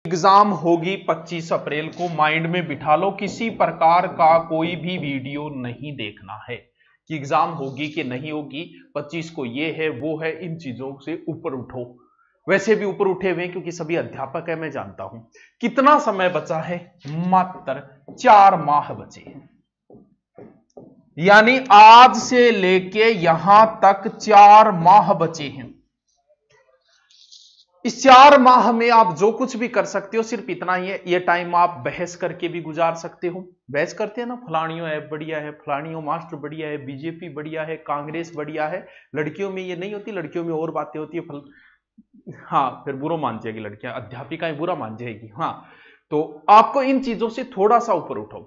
Exam होगी 25 अप्रैल को, mind में बिठा लो, किसी प्रकार का कोई भी वीडियो नहीं देखना है कि एग्जाम होगी कि नहीं होगी, 25 को ये है वो है, इन चीजों से ऊपर उठो। वैसे भी ऊपर उठे हुए क्योंकि सभी अध्यापक है, मैं जानता हूं। कितना समय बचा है? मात्र 4 माह बचे हैं, यानी आज से लेके यहां तक 4 माह बचे हैं। इस 4 माह में आप जो कुछ भी कर सकते हो सिर्फ इतना ही है, ये टाइम आप बहस करके भी गुजार सकते हो। बहस करते हैं ना, फलानियों है बढ़िया है, फलानियों मास्टर बढ़िया है, बीजेपी बढ़िया है, कांग्रेस बढ़िया है। लड़कियों में ये नहीं होती, लड़कियों में और बातें होती है। हाँ, फिर बुरा मान जाएगी लड़कियां, अध्यापिकाएं बुरा मान जाएगी। हाँ, तो आपको इन चीजों से थोड़ा सा ऊपर उठो।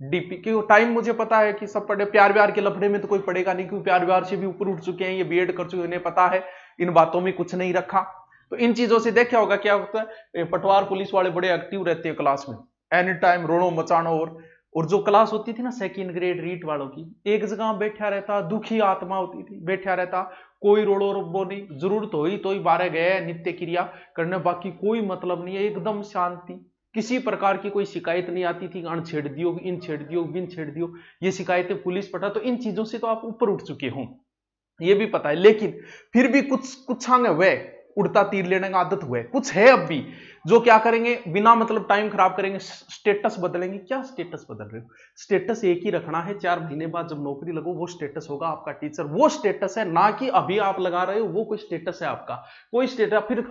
डीपी क्यों टाइम मुझे पता है कि सब पढ़े, प्यार व्यार के लफड़े में तो कोई पढ़ेगा नहीं, क्योंकि प्यार व्यार से भी ऊपर उठ चुके हैं, ये बीएड कर चुके हैं, इन्हें पता है इन बातों में कुछ नहीं रखा। तो इन चीजों से देखा होगा क्या होता है, पटवार पुलिस वाले बड़े एक्टिव रहते हैं क्लास में, एनी टाइम रोड़ो मचानो। और जो क्लास होती थी ना सेकंड ग्रेड रीट वालों की, एक जगह बैठा रहता, दुखी आत्मा होती थी, बैठा रहता, कोई रोड़ो रब्बो नहीं, जरूरत हुई तो ही बारह गए नित्य क्रिया करने, बाकी कोई मतलब नहीं है, एकदम शांति, किसी प्रकार की कोई शिकायत नहीं आती थी। अण छेड़ दियो, इन छेड़ दियो, बिन छेड़ दियो, ये शिकायतें पुलिस पटा। तो इन चीजों से तो आप ऊपर उठ चुके हो, ये भी पता है। लेकिन फिर भी कुछ आगे हुए, उड़ता तीर लेने का आदत हुए, कुछ है अब भी जो क्या करेंगे, बिना मतलब टाइम खराब करेंगे, स्टेटस बदलेंगे। क्या स्टेटस बदल रहे हो? स्टेटस एक ही रखना है, 4 महीने बाद जब नौकरी लगो वो स्टेटस होगा आपका टीचर, वो स्टेटस है, ना कि अभी आप लगा रहे हो वो कोई स्टेटस है आपका। कोई स्टेटस, फिर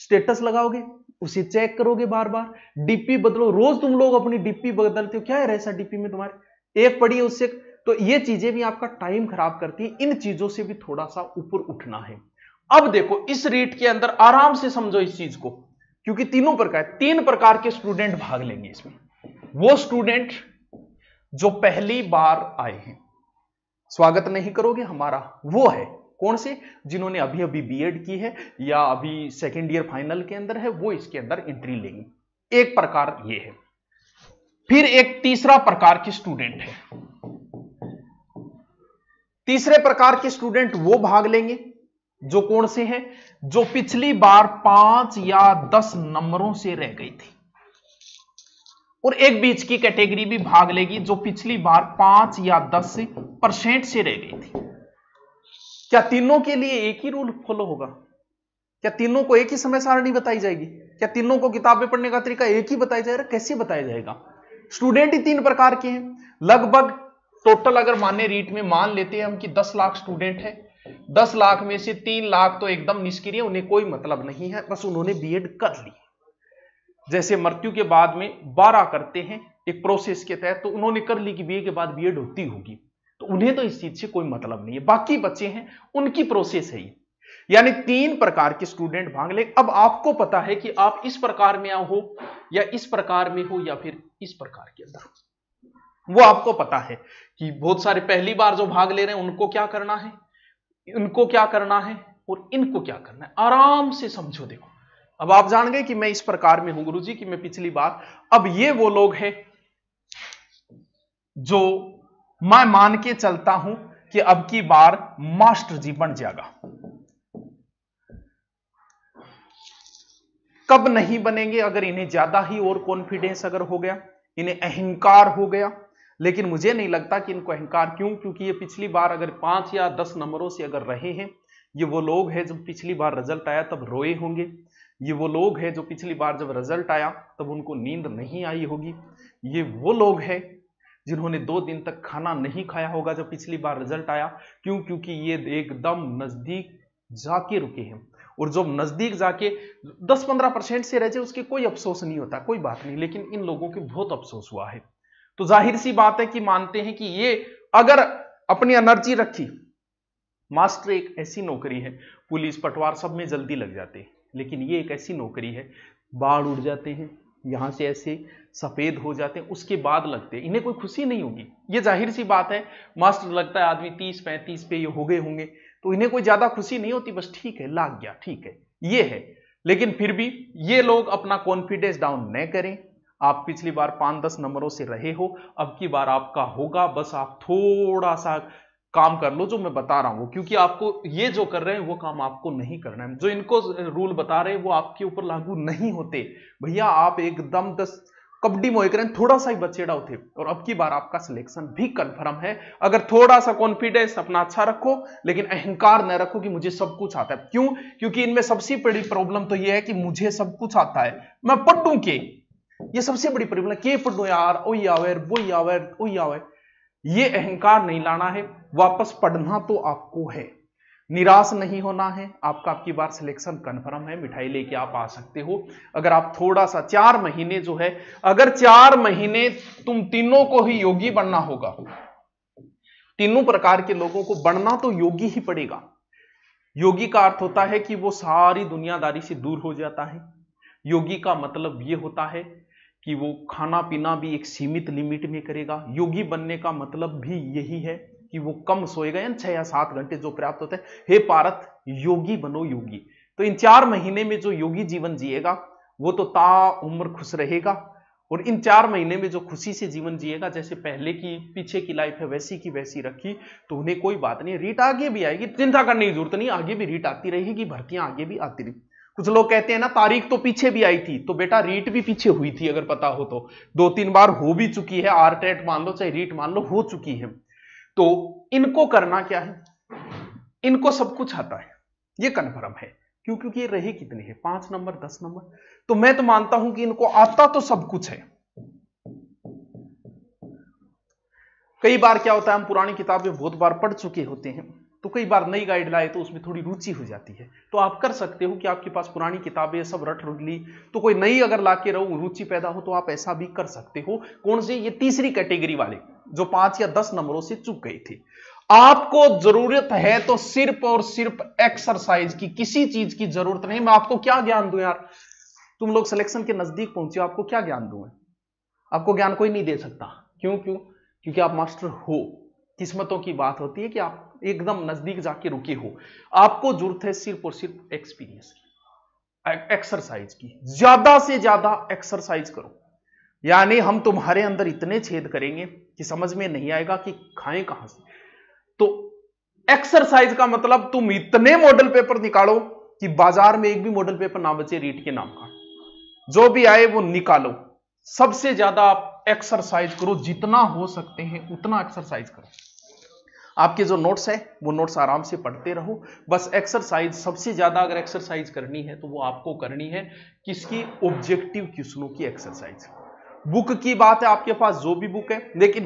स्टेटस लगाओगे उसे चेक करोगे बार बार, डीपी बदलो, रोज तुम लोग अपनी डीपी बदलते हो, क्या है ऐसा डीपी में तुम्हारे, एक पड़ी है उससे। तो ये चीजें भी आपका टाइम खराब करती है, इन चीजों से भी थोड़ा सा ऊपर उठना है। अब देखो इस रीट के अंदर आराम से समझो इस चीज को, क्योंकि 3 प्रकार के स्टूडेंट भाग लेंगे इसमें। वो स्टूडेंट जो पहली बार आए हैं, स्वागत नहीं करोगे हमारा, वो है कौन से? जिन्होंने अभी अभी बीएड की है या अभी सेकेंड ईयर फाइनल के अंदर है, वो इसके अंदर एंट्री लेंगे। एक प्रकार ये है। फिर एक तीसरा प्रकार के स्टूडेंट है। तीसरे प्रकार के स्टूडेंट वो भाग लेंगे जो कौन से हैं? जो पिछली बार 5 या 10 नंबरों से रह गई थी। और एक बीच की कैटेगरी भी भाग लेगी जो पिछली बार 5 या 10% से रह गई थी। क्या तीनों के लिए एक ही रूल फॉलो होगा? क्या तीनों को एक ही समय सारणी बताई जाएगी? क्या तीनों को किताबें पढ़ने का तरीका एक ही बताया जाएगा? कैसे बताया जाएगा? स्टूडेंट ही 3 प्रकार के हैं लगभग। टोटल अगर माने रीट में मान लेते हैं हम कि 10 लाख स्टूडेंट है, 10 लाख में से 3 लाख तो एकदम निष्क्रिय, उन्हें कोई मतलब नहीं है, बस उन्होंने बीएड कर ली। जैसे मृत्यु के बाद में 12 करते हैं एक प्रोसेस के तहत, तो उन्होंने कर ली कि बीए के बाद बीएड होती होगी, तो उन्हें तो इस चीज से कोई मतलब नहीं है। बाकी बच्चे हैं उनकी प्रोसेस है ये, यानी 3 प्रकार के स्टूडेंट भाग ले। अब आपको पता है कि आप इस प्रकार में हो या इस प्रकार में हो या फिर इस प्रकार के अंदर, वो आपको पता है कि बहुत सारे पहली बार जो भाग ले रहे हैं उनको क्या करना है, इनको क्या करना है और इनको क्या करना है। आराम से समझो। देखो अब आप जान गए कि मैं इस प्रकार में हूं गुरुजी, कि मैं पिछली बार। अब ये वो लोग हैं जो मैं मान के चलता हूं कि अब की बार मास्टर जी बन जाएगा। कब नहीं बनेंगे? अगर इन्हें ज्यादा ही और कॉन्फिडेंस अगर हो गया, इन्हें अहंकार हो गया। लेकिन मुझे नहीं लगता कि इनको अहंकार, क्यों? क्योंकि ये पिछली बार अगर 5 या 10 नंबरों से अगर रहे हैं, ये वो लोग हैं जब पिछली बार रिजल्ट आया तब रोए होंगे। ये वो लोग हैं जो पिछली बार जब रिजल्ट आया तब उनको नींद नहीं आई होगी। ये वो लोग हैं जिन्होंने 2 दिन तक खाना नहीं खाया होगा जब पिछली बार रिजल्ट आया। क्यों? क्योंकि ये एकदम नजदीक जाके रुके हैं। और जब नजदीक जाके 10-15% से रह जाए उसके कोई अफसोस नहीं होता, कोई बात नहीं, लेकिन इन लोगों के बहुत अफसोस हुआ है। तो जाहिर सी बात है कि मानते हैं कि ये अगर अपनी एनर्जी रखी, मास्टर एक ऐसी नौकरी है, पुलिस पटवार सब में जल्दी लग जाते हैं, लेकिन ये एक ऐसी नौकरी है, बाढ़ उड़ जाते हैं, यहां से ऐसे सफेद हो जाते हैं, उसके बाद लगते हैं, इन्हें कोई खुशी नहीं होगी। ये जाहिर सी बात है। मास्टर लगता है आदमी 30-35 पे ये हो गए होंगे, तो इन्हें कोई ज्यादा खुशी नहीं होती, बस ठीक है लग गया, ठीक है ये है। लेकिन फिर भी ये लोग अपना कॉन्फिडेंस डाउन न करें। आप पिछली बार 5-10 नंबरों से रहे हो, अब की बार आपका होगा, बस आप थोड़ा सा काम कर लो जो मैं बता रहा हूं, क्योंकि आपको ये जो कर रहे हैं वो काम आपको नहीं करना है। जो इनको रूल बता रहे हैं वो आपके ऊपर लागू नहीं होते भैया। आप एकदम 10 कबड्डी मोह करें, थोड़ा सा ही बचेड़ा होते और अब की बार आपका सिलेक्शन भी कंफर्म है। अगर थोड़ा सा कॉन्फिडेंस अपना अच्छा रखो, लेकिन अहंकार न रखो कि मुझे सब कुछ आता है। क्यों? क्योंकि इनमें सबसे बड़ी प्रॉब्लम तो यह है कि मुझे सब कुछ आता है, मैं पढ़ूं के, ये सबसे बड़ी प्रॉब्लम। के पढ़ो यार, ओही आवे वही आवे वही आवे, ये अहंकार नहीं लाना है। वापस पढ़ना तो आपको है, निराश नहीं होना है। आपका आपकी बार सिलेक्शन कंफर्म है, मिठाई लेके आप आ सकते हो। अगर आप थोड़ा सा 4 महीने जो है, अगर 4 महीने तुम तीनों को ही योगी बनना होगा, तीनों प्रकार के लोगों को बनना तो योगी ही पड़ेगा। योगी का अर्थ होता है कि वो सारी दुनियादारी से दूर हो जाता है। योगी का मतलब ये होता है कि वो खाना पीना भी एक सीमित लिमिट में करेगा। योगी बनने का मतलब भी यही है कि वो कम सोएगा, यानी 6 या 7 घंटे जो पर्याप्त होते हैं। हे पार्थ, योगी बनो योगी। तो इन 4 महीने में जो योगी जीवन जिएगा वो तो ता उम्र खुश रहेगा, और इन 4 महीने में जो खुशी से जीवन जिएगा, जैसे पहले की पीछे की लाइफ है वैसी की वैसी रखी, तो उन्हें कोई बात नहीं। रीट आगे भी आएगी, चिंता करने की जरूरत नहीं, आगे भी रीट आती रहेगी, भर्तियां आगे भी आती रहेगी। कुछ लोग कहते हैं ना तारीख तो पीछे भी आई थी, तो बेटा रीट भी पीछे हुई थी, अगर पता हो तो 2-3 बार हो भी चुकी है। आरटेट मान लो चाहे रीट मान लो, हो चुकी है। तो इनको करना क्या है, इनको सब कुछ आता है, ये कन्फर्म है। क्यों? क्योंकि ये रहे कितने हैं, 5 नंबर 10 नंबर। तो मैं तो मानता हूं कि इनको आता तो सब कुछ है। कई बार क्या होता है, हम पुरानी किताबें बहुत बार पढ़ चुके होते हैं, तो कई बार नई गाइड लाए तो उसमें थोड़ी रुचि हो जाती है। तो आप कर सकते हो कि आपके पास पुरानी किताबें सब रट ली, तो कोई नई अगर लाके रहो, रुचि पैदा हो, तो आप ऐसा भी कर सकते हो। कौन से? ये तीसरी कैटेगरी वाले जो 5 या 10 नंबरों से चूक गए थे। आपको जरूरत है तो सिर्फ और सिर्फ एक्सरसाइज की, किसी चीज की जरूरत नहीं। मैं आपको क्या ज्ञान दूं यार, तुम लोग सिलेक्शन के नजदीक पहुंचे, आपको क्या ज्ञान दूं? आपको ज्ञान कोई नहीं दे सकता। क्यों? क्योंकि आप मास्टर हो। किस्मतों की बात होती है कि आप एकदम नजदीक जाके रुके हो। आपको जरूरत है सिर्फ और सिर्फ एक्सपीरियंस की, एक्सरसाइज की। ज्यादा से ज्यादा एक्सरसाइज करो, यानी हम तुम्हारे अंदर इतने छेद करेंगे कि समझ में नहीं आएगा कि खाएं कहां से। तो एक्सरसाइज का मतलब तुम इतने मॉडल पेपर निकालो कि बाजार में एक भी मॉडल पेपर ना बचे रीट के नाम का, जो भी आए वो निकालो। सबसे ज्यादा आप एक्सरसाइज करो, जितना हो सकते हैं उतना एक्सरसाइज करो। आपके जो नोट्स है वो नोट्स आराम से पढ़ते रहो। बस एक्सरसाइज सबसे ज्यादा अगर एक्सरसाइज करनी है तो वो आपको करनी है किसकी? ऑब्जेक्टिव क्वेश्चनों की एक्सरसाइज। बुक की बात है, आपके पास जो भी बुक है, लेकिन